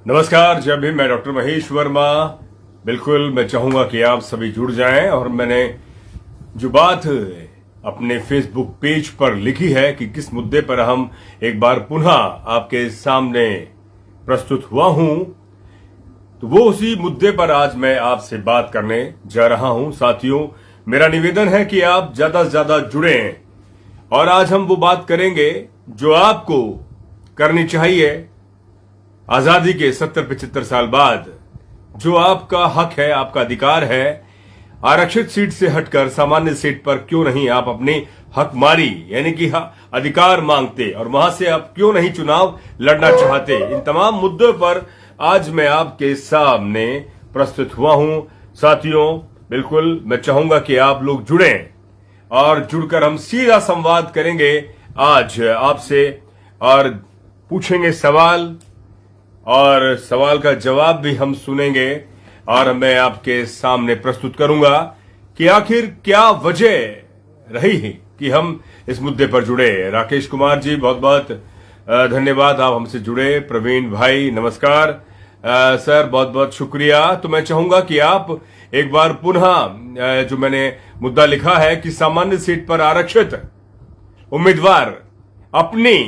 नमस्कार, जय भीम। मैं डॉक्टर महेश वर्मा। बिल्कुल मैं चाहूंगा कि आप सभी जुड़ जाएं। और मैंने जो बात अपने फेसबुक पेज पर लिखी है कि किस मुद्दे पर हम एक बार पुनः आपके सामने प्रस्तुत हुआ हूं, तो वो उसी मुद्दे पर आज मैं आपसे बात करने जा रहा हूं। साथियों, मेरा निवेदन है कि आप ज्यादा से ज्यादा जुड़ें और आज हम वो बात करेंगे जो आपको करनी चाहिए। आजादी के 70-75 साल बाद जो आपका हक है, आपका अधिकार है, आरक्षित सीट से हटकर सामान्य सीट पर क्यों नहीं आप अपनी हकमारी यानी कि अधिकार मांगते और वहां से आप क्यों नहीं चुनाव लड़ना चाहते। इन तमाम मुद्दों पर आज मैं आपके सामने प्रस्तुत हुआ हूं। साथियों, बिल्कुल मैं चाहूंगा कि आप लोग जुड़ें और जुड़कर हम सीधा संवाद करेंगे आज आपसे और पूछेंगे सवाल, और सवाल का जवाब भी हम सुनेंगे और मैं आपके सामने प्रस्तुत करूंगा कि आखिर क्या वजह रही है कि हम इस मुद्दे पर जुड़े। राकेश कुमार जी, बहुत बहुत धन्यवाद, आप हमसे जुड़े। प्रवीण भाई, नमस्कार सर, बहुत बहुत शुक्रिया। तो मैं चाहूंगा कि आप एक बार पुनः जो मैंने मुद्दा लिखा है कि सामान्य सीट पर आरक्षित उम्मीदवार अपनी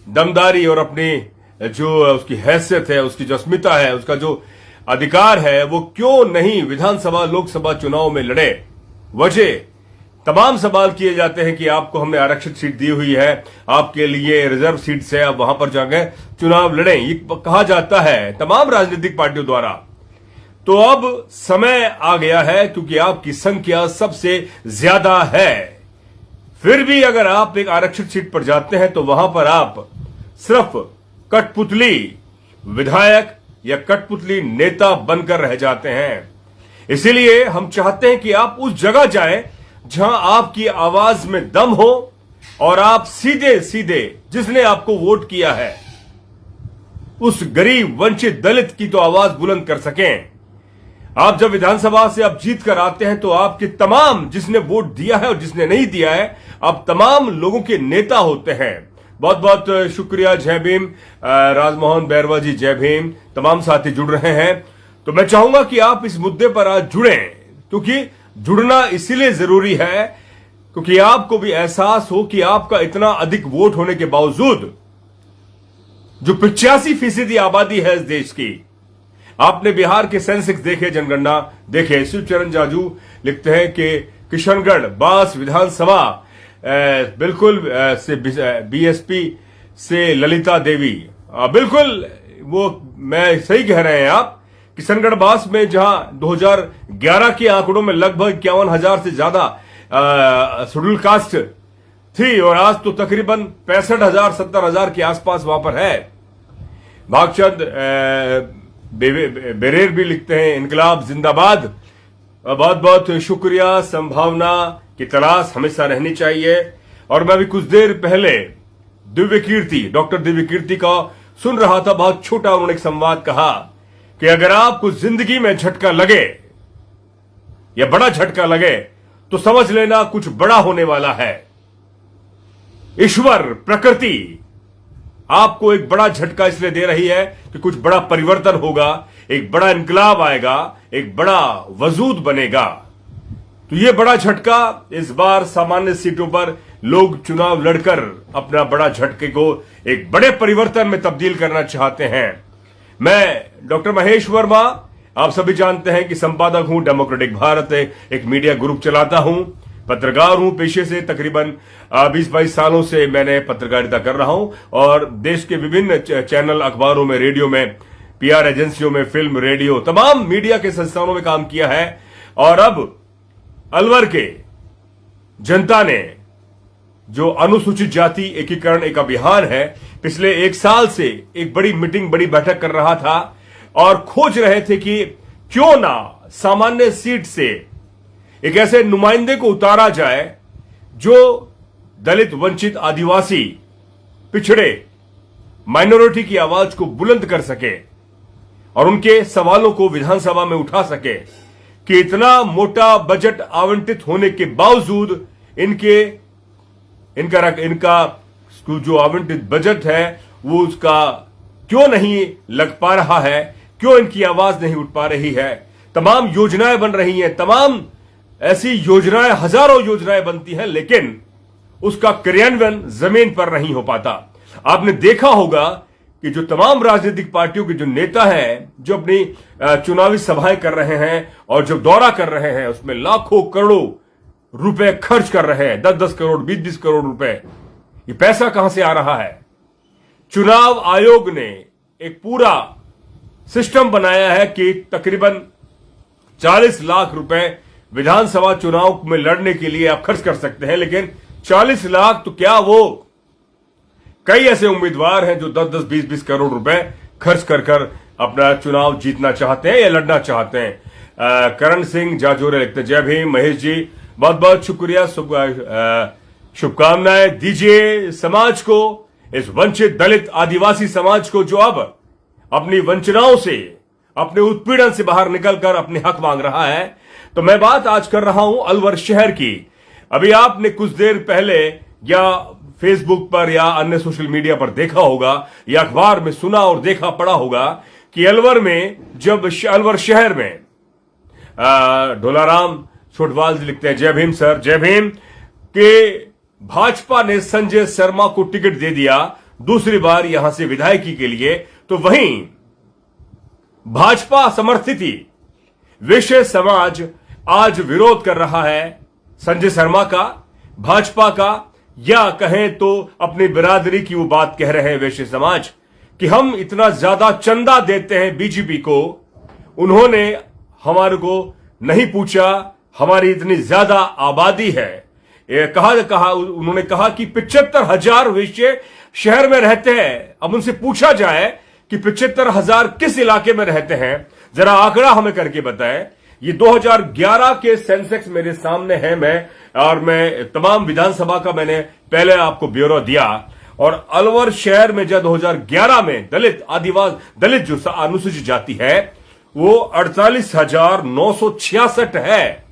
दमदारी और अपनी जो उसकी हैसियत है, उसकी जो अस्मिता है, उसका जो अधिकार है, वो क्यों नहीं विधानसभा लोकसभा चुनाव में लड़े। वजह तमाम सवाल किए जाते हैं कि आपको हमने आरक्षित सीट दी हुई है, आपके लिए रिजर्व सीट से आप वहां पर जाकर चुनाव लड़ें, ये कहा जाता है तमाम राजनीतिक पार्टियों द्वारा। तो अब समय आ गया है क्योंकि आपकी संख्या सबसे ज्यादा है। फिर भी अगर आप एक आरक्षित सीट पर जाते हैं तो वहां पर आप सिर्फ कठपुतली विधायक या कठपुतली नेता बनकर रह जाते हैं। इसीलिए हम चाहते हैं कि आप उस जगह जाएं जहां आपकी आवाज में दम हो और आप सीधे सीधे जिसने आपको वोट किया है उस गरीब वंचित दलित की तो आवाज बुलंद कर सकें। आप जब विधानसभा से आप जीत कर आते हैं तो आपके तमाम जिसने वोट दिया है और जिसने नहीं दिया है, आप तमाम लोगों के नेता होते हैं। बहुत बहुत शुक्रिया। जय भीम। राजमोहन बैरवा जी, जय भीम। तमाम साथी जुड़ रहे हैं। तो मैं चाहूंगा कि आप इस मुद्दे पर आज जुड़ें, क्योंकि जुड़ना इसीलिए जरूरी है क्योंकि आपको भी एहसास हो कि आपका इतना अधिक वोट होने के बावजूद जो 85% आबादी है इस देश की, आपने बिहार के सेंसेक्स देखे, जनगणना देखे। शिवचरण जाजू लिखते हैं कि किशनगढ़ बास विधानसभा बिल्कुल से बीएसपी से ललिता देवी, बिल्कुल वो मैं सही कह रहे हैं आप। किशनगढ़ बास में जहां 2011 के आंकड़ों में लगभग 51,000 से ज्यादा शेड्यूल कास्ट थी और आज तो तकरीबन 65,000 70,000 के आसपास वहां पर है। भागचंद बेरेर भी लिखते हैं इनकलाब जिंदाबाद। बहुत बहुत शुक्रिया। संभावना की तलाश हमेशा रहनी चाहिए। और मैं भी कुछ देर पहले डॉक्टर दिव्य कीर्ति का सुन रहा था, बहुत छोटा उन्होंने एक संवाद कहा कि अगर आपको जिंदगी में झटका लगे या बड़ा झटका लगे तो समझ लेना कुछ बड़ा होने वाला है। ईश्वर, प्रकृति आपको एक बड़ा झटका इसलिए दे रही है कि कुछ बड़ा परिवर्तन होगा, एक बड़ा इनकलाब आएगा, एक बड़ा वजूद बनेगा। तो ये बड़ा झटका इस बार सामान्य सीटों पर लोग चुनाव लड़कर अपना बड़ा झटके को एक बड़े परिवर्तन में तब्दील करना चाहते हैं। मैं डॉक्टर महेश वर्मा, आप सभी जानते हैं कि संपादक हूं डेमोक्रेटिक भारत, एक मीडिया ग्रुप चलाता हूं, पत्रकार हूं पेशे से। तकरीबन 20-22 सालों से मैंने पत्रकारिता कर रहा हूं और देश के विभिन्न चैनल, अखबारों में, रेडियो में, पीआर एजेंसियों में, फिल्म, रेडियो, तमाम मीडिया के संस्थानों में काम किया है। और अब अलवर के जनता ने जो अनुसूचित जाति एकीकरण एक अभियान है, पिछले 1 साल से एक बड़ी मीटिंग, बड़ी बैठक कर रहा था और खोज रहे थे कि क्यों ना सामान्य सीट से एक ऐसे नुमाइंदे को उतारा जाए जो दलित, वंचित, आदिवासी, पिछड़े, माइनॉरिटी की आवाज को बुलंद कर सके और उनके सवालों को विधानसभा में उठा सके कि इतना मोटा बजट आवंटित होने के बावजूद इनका जो आवंटित बजट है वो उसका क्यों नहीं लग पा रहा है, क्यों इनकी आवाज नहीं उठ पा रही है। तमाम योजनाएं बन रही हैं, तमाम ऐसी योजनाएं, हजारों योजनाएं बनती हैं, लेकिन उसका क्रियान्वयन जमीन पर नहीं हो पाता। आपने देखा होगा कि जो तमाम राजनीतिक पार्टियों के जो नेता हैं, जो अपनी चुनावी सभाएं कर रहे हैं और जो दौरा कर रहे हैं, उसमें लाखों करोड़ों रुपए खर्च कर रहे हैं, 10-10 करोड़, 20-20 करोड़ रुपए। ये पैसा कहां से आ रहा है? चुनाव आयोग ने एक पूरा सिस्टम बनाया है कि तकरीबन 40 लाख रुपए विधानसभा चुनाव में लड़ने के लिए आप खर्च कर सकते हैं। लेकिन 40 लाख तो क्या, वो कई ऐसे उम्मीदवार हैं जो 10-10, 20-20 करोड़ रुपए खर्च कर कर अपना चुनाव जीतना चाहते हैं या लड़ना चाहते हैं। करण सिंह जाजोरे लिखते हैं, जय भीम महेश जी, बहुत बहुत शुक्रिया, शुभकामनाएं दीजिए समाज को, इस वंचित दलित आदिवासी समाज को जो अब अपनी वंचनाओं से, अपने उत्पीड़न से बाहर निकलकर अपने हक मांग रहा है। तो मैं बात आज कर रहा हूं अलवर शहर की। अभी आपने कुछ देर पहले या फेसबुक पर या अन्य सोशल मीडिया पर देखा होगा या अखबार में सुना और देखा पढ़ा होगा कि अलवर में, जब अलवर शहर में ढोलाराम छोटवाल जी लिखते हैं, जय भीम सर, जय भीम, के भाजपा ने संजय शर्मा को टिकट दे दिया दूसरी बार यहां से विधायकी के लिए, तो वहीं भाजपा समर्थित वैश्य समाज आज विरोध कर रहा है संजय शर्मा का, भाजपा का, या कहें तो अपनी बिरादरी की वो बात कह रहे हैं वैश्य समाज कि हम इतना ज्यादा चंदा देते हैं बीजेपी को, उन्होंने हमारे को नहीं पूछा, हमारी इतनी ज्यादा आबादी है। उन्होंने कहा कि 75,000 वैश्य शहर में रहते हैं। अब उनसे पूछा जाए कि 75,000 किस इलाके में रहते हैं, जरा आंकड़ा हमें करके बताएं। ये 2011 के सेंसेक्स मेरे सामने है, मैं तमाम विधानसभा का मैंने पहले आपको ब्यौरा दिया, और अलवर शहर में जब 2011 में दलित जो अनुसूचित जाति है वो 48,966 है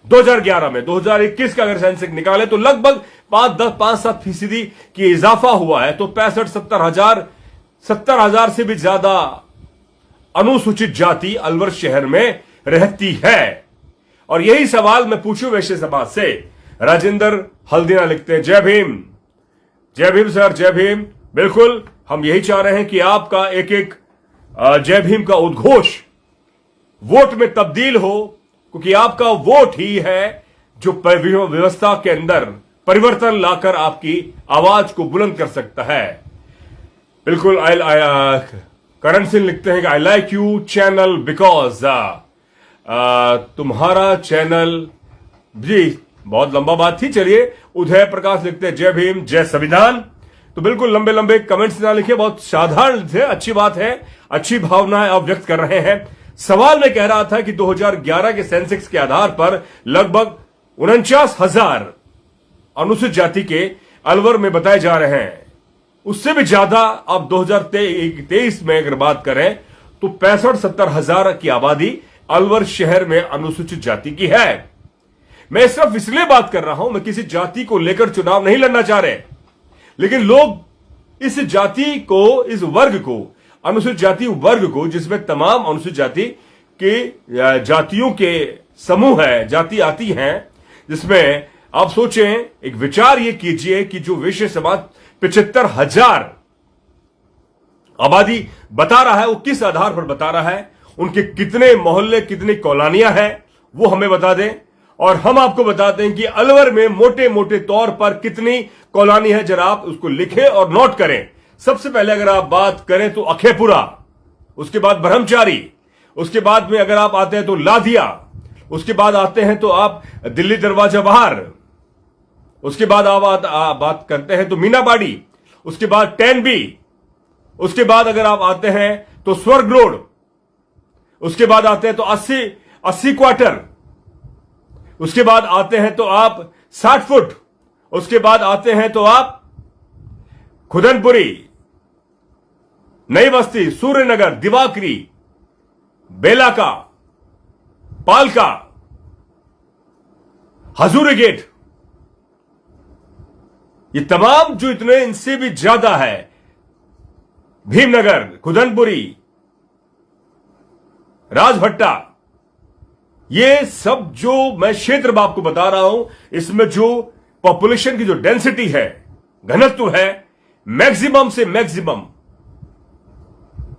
2011 में। 2021 का अगर सेंसेक्स निकाले तो लगभग 5-7% की इजाफा हुआ है। तो 65-70,000 से भी ज्यादा अनुसूचित जाति अलवर शहर में रहती है। और यही सवाल मैं पूछूं वैश्य समाज से। राजेंद्र हल्दिया लिखते हैं, जय भीम, जय भीम सर, जय भीम। बिल्कुल, हम यही चाह रहे हैं कि आपका एक एक जय भीम का उद्घोष वोट में तब्दील हो, क्योंकि आपका वोट ही है जो व्यवस्था के अंदर परिवर्तन लाकर आपकी आवाज को बुलंद कर सकता है। बिल्कुल, करण सिंह लिखते हैं कि I like you channel because तुम्हारा चैनल, जी बहुत लंबा बात थी। चलिए, उदय प्रकाश लिखते हैं, जय भीम, जय संविधान। तो बिल्कुल लंबे लंबे कमेंट्स ना लिखे, बहुत साधारण थे, अच्छी बात है, अच्छी भावनाएं आप व्यक्त कर रहे हैं। सवाल मैं कह रहा था कि 2011 के सेंसेक्स के आधार पर लगभग 49,000 अनुसूचित जाति के अलवर में बताए जा रहे हैं। उससे भी ज्यादा अब 2023 में अगर बात करें तो 65-70,000 की आबादी अलवर शहर में अनुसूचित जाति की है। मैं सिर्फ इसलिए बात कर रहा हूं, मैं किसी जाति को लेकर चुनाव नहीं लड़ना चाह रहे, लेकिन लोग इस जाति को, इस वर्ग को, अनुसूचित जाति वर्ग को, जिसमें तमाम अनुसूचित जाति के जातियों के समूह है, जाति आती हैं, जिसमें आप सोचें, एक विचार ये कीजिए कि जो वैश्य समाज 75,000 आबादी बता रहा है, वो किस आधार पर बता रहा है, उनके कितने मोहल्ले, कितनी कॉलोनियां हैं, वो हमें बता दें। और हम आपको बताते हैं कि अलवर में मोटे मोटे तौर पर कितनी कॉलोनी है, जरा आप उसको लिखें और नोट करें। सबसे पहले अगर आप बात करें तो अखेपुरा, उसके बाद ब्रह्मचारी, उसके बाद में अगर आप आते हैं तो लाधिया, उसके बाद आते हैं तो आप दिल्ली दरवाजा बाहर, उसके बाद आप बात करते हैं तो मीनाबाड़ी, उसके बाद टैनबी, उसके बाद अगर आप आते हैं तो स्वर्ग रोड, उसके बाद आते हैं तो 80 क्वार्टर, उसके बाद आते हैं तो आप 60 फुट, उसके बाद आते हैं तो आप खुदनपुरी, नई बस्ती, सूर्यनगर, दिवाकरी, बेलाका, पालका, हजूरी गेट, ये तमाम जो इतने, इनसे भी ज्यादा है, भीमनगर, खुदनपुरी, राजभट्टा, ये सब जो मैं क्षेत्र आपको बता रहा हूं, इसमें जो पॉपुलेशन की जो डेंसिटी है, घनत्व है, मैक्सिमम से मैक्सिमम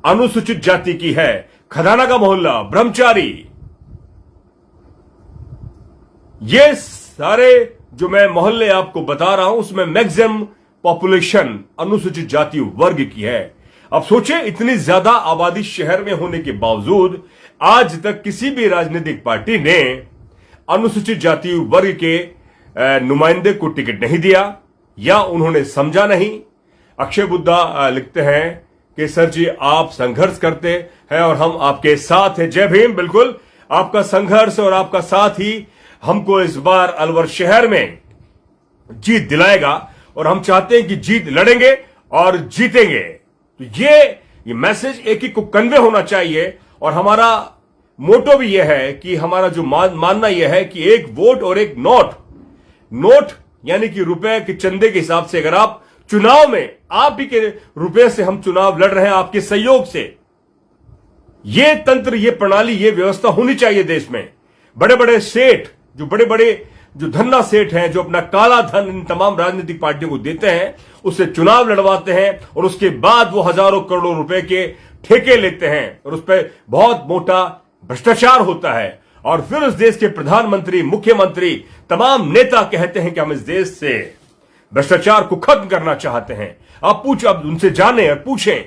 अनुसूचित जाति की है। खदाना का मोहल्ला, ब्रह्मचारी, ये सारे जो मैं मोहल्ले आपको बता रहा हूं, उसमें मैक्सिमम पॉपुलेशन अनुसूचित जाति वर्ग की है। अब सोचे, इतनी ज्यादा आबादी शहर में होने के बावजूद आज तक किसी भी राजनीतिक पार्टी ने अनुसूचित जाति वर्ग के नुमाइंदे को टिकट नहीं दिया या उन्होंने समझा नहीं। अक्षय बुद्धा लिखते हैं कि सर जी आप संघर्ष करते हैं और हम आपके साथ हैं। जय भीम। बिल्कुल, आपका संघर्ष और आपका साथ ही हमको इस बार अलवर शहर में जीत दिलाएगा और हम चाहते हैं कि जीत लड़ेंगे और जीतेंगे। तो ये मैसेज एक ही को कन्वे होना चाहिए और हमारा मोटो भी यह है कि हमारा जो मानना यह है कि एक वोट और एक नोट यानी कि रुपए के चंदे के हिसाब से, अगर आप चुनाव में आप ही के रुपए से हम चुनाव लड़ रहे हैं, आपके सहयोग से, ये तंत्र, ये प्रणाली, ये व्यवस्था होनी चाहिए देश में। बड़े बड़े सेठ, जो बड़े बड़े जो धन्ना सेठ हैं, जो अपना काला धन इन तमाम राजनीतिक पार्टियों को देते हैं, उससे चुनाव लड़वाते हैं और उसके बाद वो हजारों करोड़ों रुपए के ठेके लेते हैं और उस पर बहुत मोटा भ्रष्टाचार होता है। और फिर उस देश के प्रधानमंत्री, मुख्यमंत्री, तमाम नेता कहते हैं कि हम इस देश से भ्रष्टाचार को खत्म करना चाहते हैं। आप उनसे जाने और पूछें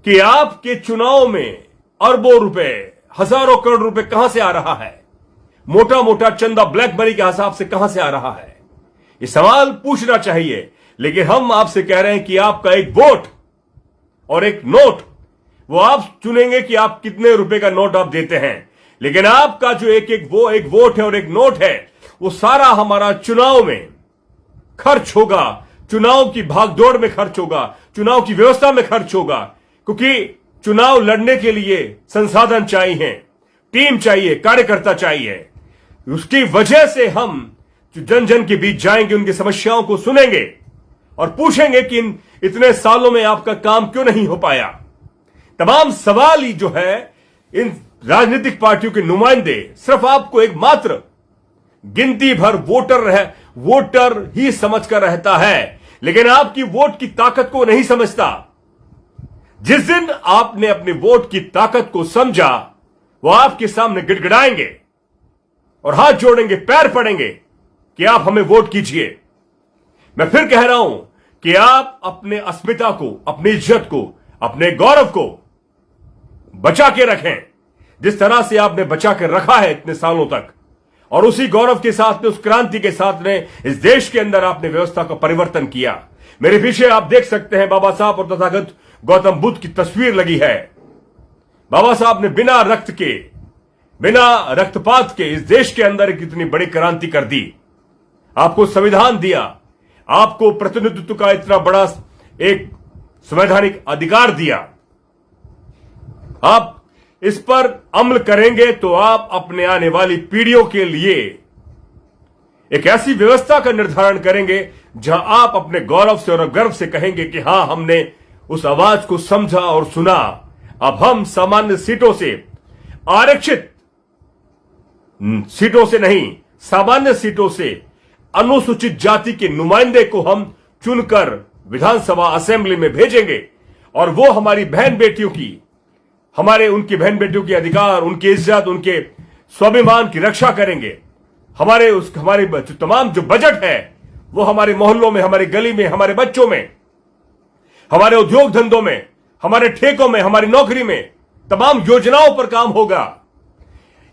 कि आपके चुनाव में अरबों रुपए, हजारों करोड़ रुपए कहां से आ रहा है? मोटा मोटा चंदा ब्लैक मनी के हिसाब से कहां से आ रहा है? ये सवाल पूछना चाहिए। लेकिन हम आपसे कह रहे हैं कि आपका एक वोट और एक नोट, वो आप चुनेंगे कि आप कितने रुपए का नोट आप देते हैं, लेकिन आपका जो एक वोट है और एक नोट है, वो सारा हमारा चुनाव में खर्च होगा, चुनाव की भागदौड़ में खर्च होगा, चुनाव की व्यवस्था में खर्च होगा। क्योंकि चुनाव लड़ने के लिए संसाधन चाहिए, टीम चाहिए, कार्यकर्ता चाहिए। उसकी वजह से हम जो जन जन के बीच जाएंगे, उनकी समस्याओं को सुनेंगे और पूछेंगे कि इन इतने सालों में आपका काम क्यों नहीं हो पाया। तमाम सवाल ही जो है, इन राजनीतिक पार्टियों के नुमाइंदे सिर्फ आपको एक मात्र गिनती भर वोटर ही समझकर रहता है, लेकिन आपकी वोट की ताकत को नहीं समझता। जिस दिन आपने अपने वोट की ताकत को समझा, वो आपके सामने गिड़गिड़ाएंगे और हाथ जोड़ेंगे, पैर पड़ेंगे कि आप हमें वोट कीजिए। मैं फिर कह रहा हूं कि आप अपने अस्मिता को, अपनी इज्जत को, अपने गौरव को बचा के रखें, जिस तरह से आपने बचा के रखा है इतने सालों तक। और उसी गौरव के साथ में, उस क्रांति के साथ में इस देश के अंदर आपने व्यवस्था का परिवर्तन किया। मेरे पीछे आप देख सकते हैं बाबा साहब और तथागत गौतम बुद्ध की तस्वीर लगी है। बाबा साहब ने बिना रक्तपात के इस देश के अंदर एक इतनी बड़ी क्रांति कर दी, आपको संविधान दिया, आपको प्रतिनिधित्व का इतना बड़ा एक संवैधानिक अधिकार दिया। आप इस पर अमल करेंगे तो आप अपने आने वाली पीढ़ियों के लिए एक ऐसी व्यवस्था का निर्धारण करेंगे जहां आप अपने गौरव से और गर्व से कहेंगे कि हां, हमने उस आवाज को समझा और सुना। अब हम सामान्य सीटों से, आरक्षित सीटों से नहीं, सामान्य सीटों से अनुसूचित जाति के नुमाइंदे को हम चुनकर विधानसभा असेंबली में भेजेंगे और वो हमारी बहन बेटियों की, उनकी बहन बेटियों के अधिकार, उनकी इज्जत, उनके स्वाभिमान की रक्षा करेंगे। हमारे तमाम जो बजट है वो हमारे मोहल्लों में, हमारी गली में, हमारे बच्चों में, हमारे उद्योग धंधों में, हमारे ठेकों में, हमारी नौकरी में, तमाम योजनाओं पर काम होगा।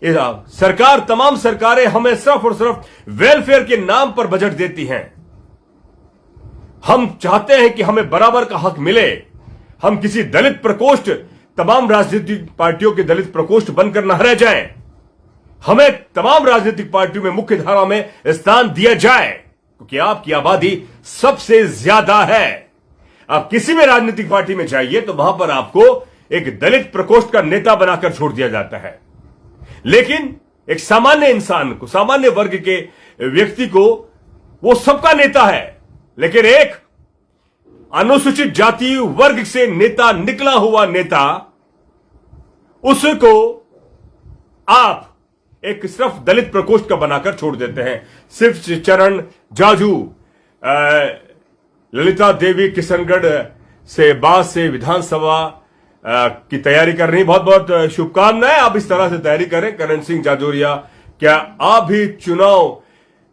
तमाम सरकारें हमें सिर्फ और सिर्फ वेलफेयर के नाम पर बजट देती हैं। हम चाहते हैं कि हमें बराबर का हक मिले। हम किसी दलित प्रकोष्ठ, तमाम राजनीतिक पार्टियों के दलित प्रकोष्ठ बनकर न रह जाएं। हमें तमाम राजनीतिक पार्टियों में मुख्य धारा में स्थान दिया जाए, क्योंकि आपकी आबादी सबसे ज्यादा है। आप किसी भी राजनीतिक पार्टी में जाइए तो वहां पर आपको एक दलित प्रकोष्ठ का नेता बनाकर छोड़ दिया जाता है, लेकिन एक सामान्य इंसान को, सामान्य वर्ग के व्यक्ति को वो सबका नेता है। लेकिन एक अनुसूचित जाति वर्ग से नेता निकला हुआ नेता, उसको आप एक सिर्फ दलित प्रकोष्ठ का बनाकर छोड़ देते हैं। सिर्फ चरण जाजू, ललिता देवी किशनगढ़ से बास से विधानसभा की तैयारी कर रही, बहुत बहुत शुभकामनाएं। आप इस तरह से तैयारी करें। करण सिंह जाजोरिया, क्या आप भी चुनाव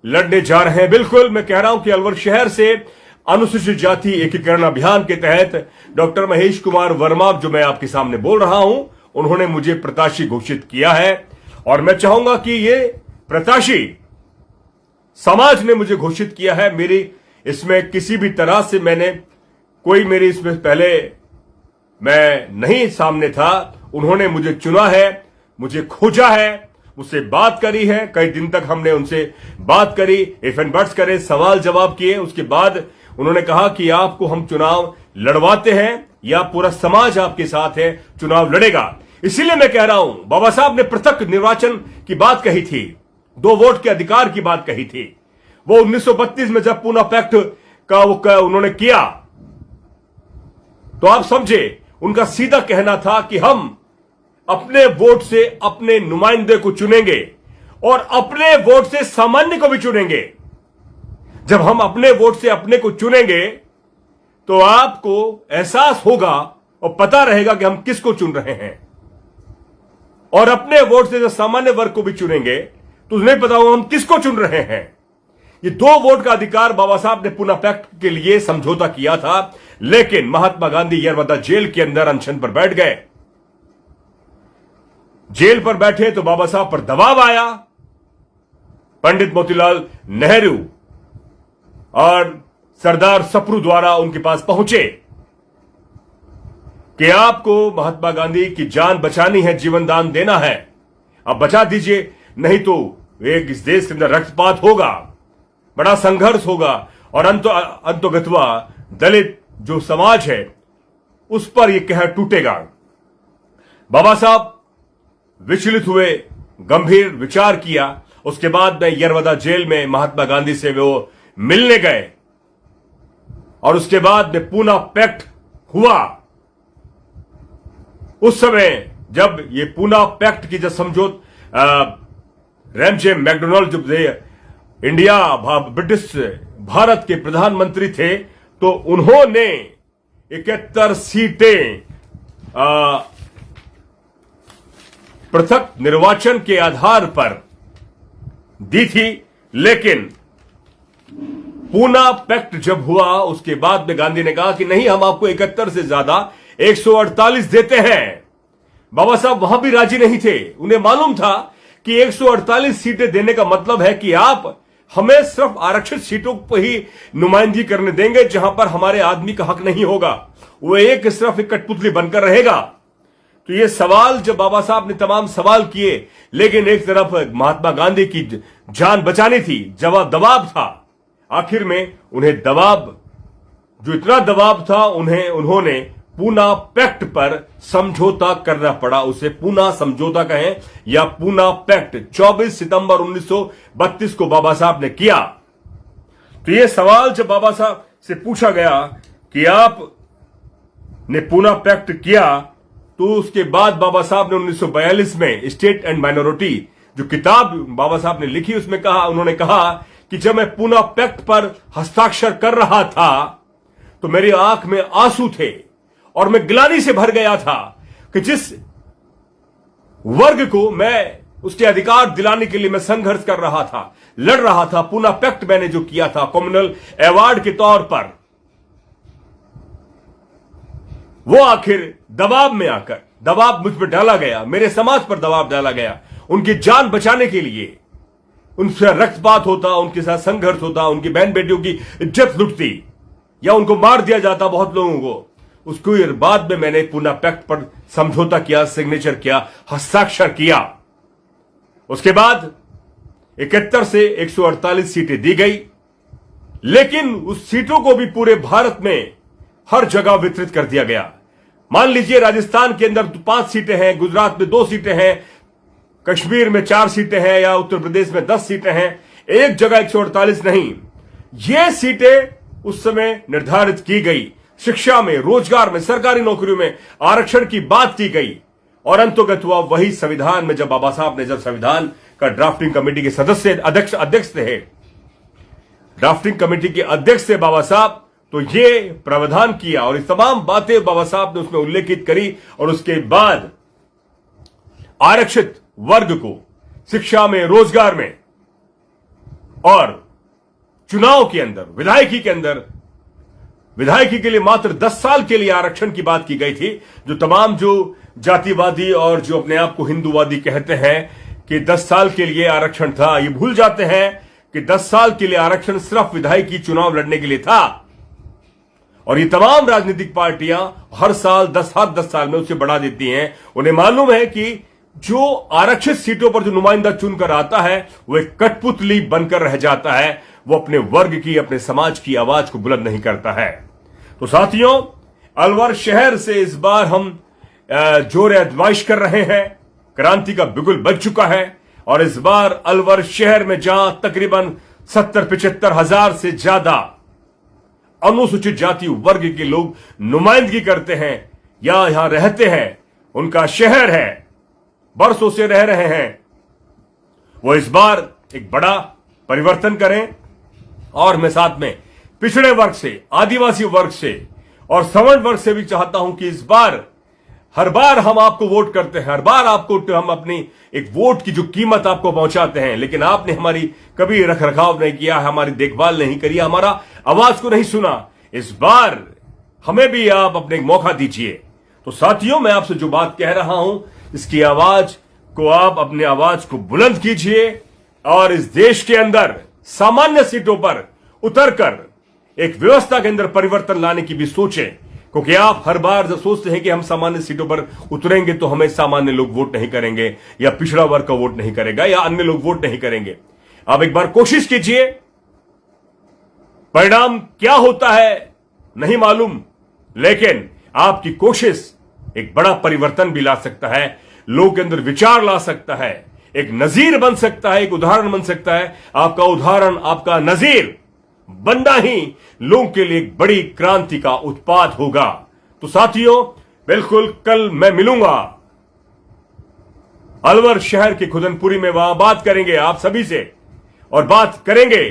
लड़ने जा रहे हैं? बिल्कुल, मैं कह रहा हूं कि अलवर शहर से अनुसूचित जाति एकीकरण अभियान के तहत डॉक्टर महेश कुमार वर्मा, जो मैं आपके सामने बोल रहा हूं, उन्होंने मुझे प्रत्याशी घोषित किया है और मैं चाहूंगा कि ये प्रत्याशी समाज ने मुझे घोषित किया है। मेरी इसमें किसी भी तरह से मेरी इसमें पहले मैं नहीं सामने था। उन्होंने मुझे चुना है, मुझे खोजा है, मुझसे बात करी है। कई दिन तक हमने उनसे बात करी, इफ एंड बट्स करे, सवाल जवाब किए। उसके बाद उन्होंने कहा कि आपको हम चुनाव लड़वाते हैं या पूरा समाज आपके साथ है, चुनाव लड़ेगा। इसीलिए मैं कह रहा हूं, बाबा साहब ने पृथक निर्वाचन की बात कही थी, 2 वोट के अधिकार की बात कही थी। वो 1932 में जब पूना पैक्ट का उन्होंने किया, तो आप समझे, उनका सीधा कहना था कि हम अपने वोट से अपने नुमाइंदे को चुनेंगे और अपने वोट से सामान्य को भी चुनेंगे। जब हम अपने वोट से अपने को चुनेंगे तो आपको एहसास होगा और पता रहेगा कि हम किसको चुन रहे हैं। और अपने वोट से जब सामान्य वर्ग को भी चुनेंगे तो नहीं पता होगा हम किसको चुन रहे हैं। ये 2 वोट का अधिकार बाबा साहब ने पूना पैक्ट के लिए समझौता किया था, लेकिन महात्मा गांधी यरवदा जेल के अंदर अनशन पर बैठ गए। जेल पर बैठे तो बाबा साहब पर दबाव आया। पंडित मोतीलाल नेहरू और सरदार सप्रू द्वारा उनके पास पहुंचे कि आपको महात्मा गांधी की जान बचानी है, जीवन दान देना है, अब बचा दीजिए, नहीं तो एक इस देश के अंदर रक्तपात होगा, बड़ा संघर्ष होगा और अंतोगत्वा दलित जो समाज है उस पर यह कहर टूटेगा। बाबा साहब विचलित हुए, गंभीर विचार किया। उसके बाद में यरवदा जेल में महात्मा गांधी से वो मिलने गए और उसके बाद में पूना पैक्ट हुआ। उस समय जब ये पूना पैक्ट की जो समझौत, रैमजे मैकडोनाल्ड जब इंडिया ब्रिटिश भारत के प्रधानमंत्री थे, तो उन्होंने 71 सीटें पृथक निर्वाचन के आधार पर दी थी। लेकिन पूना पैक्ट जब हुआ उसके बाद में गांधी ने कहा कि नहीं, हम आपको 71 से ज्यादा 148 देते हैं। बाबा साहब वहां भी राजी नहीं थे। उन्हें मालूम था कि 148 सीटें देने का मतलब है कि आप हमें सिर्फ आरक्षित सीटों पर ही नुमाइंदगी करने देंगे, जहां पर हमारे आदमी का हक नहीं होगा, वो सिर्फ एक कठपुतली बनकर रहेगा। तो ये सवाल जब बाबा साहब ने तमाम सवाल किए, लेकिन एक तरफ महात्मा गांधी की जान बचानी थी, दबाव था। आखिर में उन्हें दबाव, जो इतना दबाव था, उन्होंने पूना पैक्ट पर समझौता करना पड़ा। उसे पूना समझौता कहें या पूना पैक्ट 24 सितंबर 1932 को बाबा साहब ने किया। तो यह सवाल जब बाबा साहब से पूछा गया कि आप ने पूना पैक्ट किया, तो उसके बाद बाबा साहब ने 1942 में स्टेट एंड माइनॉरिटी जो किताब बाबा साहब ने लिखी, उसमें उन्होंने कहा कि जब मैं पूना पैक्ट पर हस्ताक्षर कर रहा था तो मेरी आंख में आंसू थे और मैं ग्लानि से भर गया था कि जिस वर्ग को मैं उसके अधिकार दिलाने के लिए मैं संघर्ष कर रहा था, लड़ रहा था, पूना पैक्ट मैंने जो किया था कम्युनल अवार्ड के तौर पर, वो आखिर दबाव में आकर, दबाव मुझ पर डाला गया, मेरे समाज पर दबाव डाला गया। उनकी जान बचाने के लिए उनसे रक्तपात होता, उनके साथ संघर्ष होता, उनकी बहन बेटियों की इज्जत लुटती या उनको मार दिया जाता बहुत लोगों को। उसको बाद में मैंने पूना पैक्ट पर समझौता किया, सिग्नेचर किया, हस्ताक्षर किया। उसके बाद 71 से 148 सीटें दी गई, लेकिन उस सीटों को भी पूरे भारत में हर जगह वितरित कर दिया गया। मान लीजिए राजस्थान के अंदर 5 सीटें हैं, गुजरात में 2 सीटें हैं, कश्मीर में 4 सीटें हैं या उत्तर प्रदेश में 10 सीटें हैं, एक जगह 148 नहीं। ये सीटें उस समय निर्धारित की गई शिक्षा में, रोजगार में, सरकारी नौकरियों में आरक्षण की बात की गई और अंतोगत हुआ वही संविधान में जब बाबा साहब ने जब संविधान का ड्राफ्टिंग कमेटी के सदस्य अध्यक्ष थे, ड्राफ्टिंग कमेटी के अध्यक्ष थे बाबा साहब, तो ये प्रावधान किया और इस तमाम बातें बाबा साहब ने उसमें उल्लेखित करी और उसके बाद आरक्षित वर्ग को शिक्षा में, रोजगार में और चुनाव के अंदर, विधायकी के लिए मात्र 10 साल के लिए आरक्षण की बात की गई थी। जो तमाम जो जातिवादी और जो अपने आप को हिंदूवादी कहते हैं कि 10 साल के लिए आरक्षण था, ये भूल जाते हैं कि 10 साल के लिए आरक्षण सिर्फ विधायकी चुनाव लड़ने के लिए था और ये तमाम राजनीतिक पार्टियां हर साल 10 साल में उसे बढ़ा देती हैं। उन्हें मालूम है कि जो आरक्षित सीटों पर जो नुमाइंदा चुनकर आता है वो एक कठपुतली बनकर रह जाता है, वो अपने वर्ग की, अपने समाज की आवाज को बुलंद नहीं करता है। तो साथियों, अलवर शहर से इस बार हम जोर आजमाइश कर रहे हैं। क्रांति का बिगुल बज चुका है और इस बार अलवर शहर में जहां तकरीबन 70-75 हजार से ज्यादा अनुसूचित जाति वर्ग के लोग नुमाइंदगी करते हैं या यहां रहते हैं, उनका शहर है, बरसों से रह रहे हैं, वो इस बार एक बड़ा परिवर्तन करें और मैं साथ में पिछड़े वर्ग से, आदिवासी वर्ग से और सवर्ण वर्ग से भी चाहता हूं कि इस बार, हर बार हम आपको वोट करते हैं, हर बार आपको हम अपनी एक वोट की जो कीमत आपको पहुंचाते हैं, लेकिन आपने हमारी कभी रखरखाव नहीं किया, हमारी देखभाल नहीं करी, हमारा आवाज को नहीं सुना। इस बार हमें भी आप अपने एक मौका दीजिए। तो साथियों, मैं आपसे जो बात कह रहा हूं, इसकी आवाज को आप अपने आवाज को बुलंद कीजिए और इस देश के अंदर सामान्य सीटों पर उतरकर एक व्यवस्था के अंदर परिवर्तन लाने की भी सोचें, क्योंकि आप हर बार जब सोचते हैं कि हम सामान्य सीटों पर उतरेंगे तो हमें सामान्य लोग वोट नहीं करेंगे या पिछड़ा वर्ग का वोट नहीं करेगा या अन्य लोग वोट नहीं करेंगे। आप एक बार कोशिश कीजिए, परिणाम क्या होता है नहीं मालूम, लेकिन आपकी कोशिश एक बड़ा परिवर्तन भी ला सकता है, लोग के अंदर विचार ला सकता है, एक नजीर बन सकता है, एक उदाहरण बन सकता है। आपका उदाहरण, आपका नजीर बनना ही लोगों के लिए एक बड़ी क्रांति का उत्पाद होगा। तो साथियों, बिल्कुल कल मैं मिलूंगा अलवर शहर के खुदनपुरी में, वहां बात करेंगे आप सभी से और बात करेंगे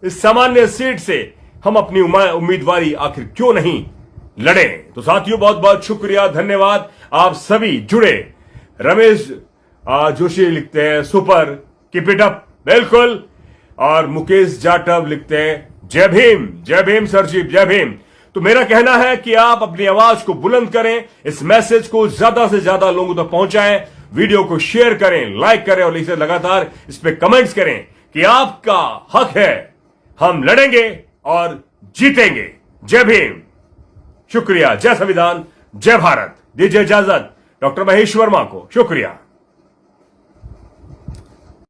इस सामान्य सीट से हम अपनी उम्मीदवारी आखिर क्यों नहीं लड़ें। तो साथियों, बहुत बहुत शुक्रिया, धन्यवाद, आप सभी जुड़े। रमेश जोशी लिखते हैं सुपर, कीप इट अप, बिल्कुल। और मुकेश जाटव लिखते हैं जय भीम सर जी, जय भीम। तो मेरा कहना है कि आप अपनी आवाज को बुलंद करें, इस मैसेज को ज्यादा से ज्यादा लोगों तक पहुंचाएं, वीडियो को शेयर करें, लाइक करें और इसे लगातार इस पे कमेंट्स करें कि आपका हक है, हम लड़ेंगे और जीतेंगे। जय भीम, शुक्रिया, जय संविधान, जय भारत। दीजिए इजाजत डॉक्टर महेश वर्मा को, शुक्रिया।